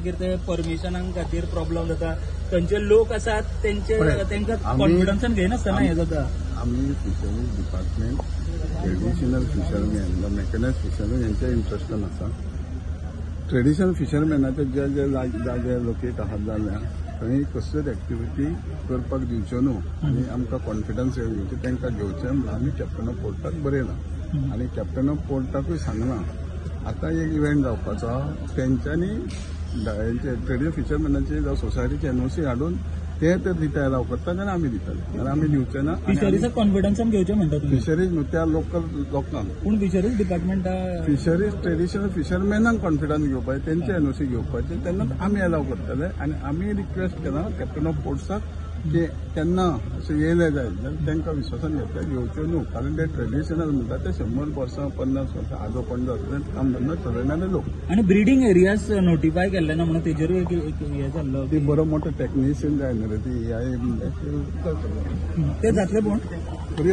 मागीर ते परमिशनां खातीर प्रॉब्लेम जाता. थंयचे लोक आसात तांकां कॉन्फिडन्सान घेयनासतना हें जाता. आम्ही fisheries department traditional fisherman mechanised fisherman यांच्या इंट्रस्टान आसा. ट्रेडिशनल फिशरमॅनाचे जे जे जागे लोकेट आहात जाल्यार थंय कसल्योच एक्टिविटी करपाक दिवच्यो न्हू आनी आमकां कॉन्फिडन्स घेवचे तांकां घेवचें म्हणून आमी कॅप्टन ऑफ पोर्टाक बरयलां आनी कॅप्टन ऑफ पोर्टाकूय सांगलां. आतां एक इव्हेंट जावपाचो आहा तेंच्यांनी ट्रेडिशनल फिशरमॅनाचे जावं सोसायटीचे एनओसी हाडून ते तर दिता अलाव करता जाल्यार आमी दितले जाल्यार आमी दिवचे ना. फिशरीज कॉन्फिडन्सान घेवचें म्हणटा तुमी. फिशरीज न्हू त्या लोकल लोकांक पूण फिशरीज डिपार्टमेंटा फिशरीज ट्रेडिशनल फिशरमॅनांक कॉन्फिडन्स घेवपाचें तेंचे एनओसी घेवपाचें तेन्नाच आमी अलाव करतले. आनी आमी रिक्वेस्ट केला कॅप्टन ऑफ पोर्ट्साक की तेन्ना अशें येयले जाय जाल्यार तांकां विश्वासान घेतले घेवच्यो न्हू कारण ते ट्रेडिशनल म्हणटा ते 100 वर्सां 50 वर्सां आजोपण जाता काम धंदो चलयणारे लोक. आनी ब्रिडींग एरियाज नोटिफाय केल्ले ना म्हणून तेजेरूय एक हें जाल्लो. ती बरो मोठो टेक्निशियन जाय न्हू रे ती ह्या ते जातले पूण बरी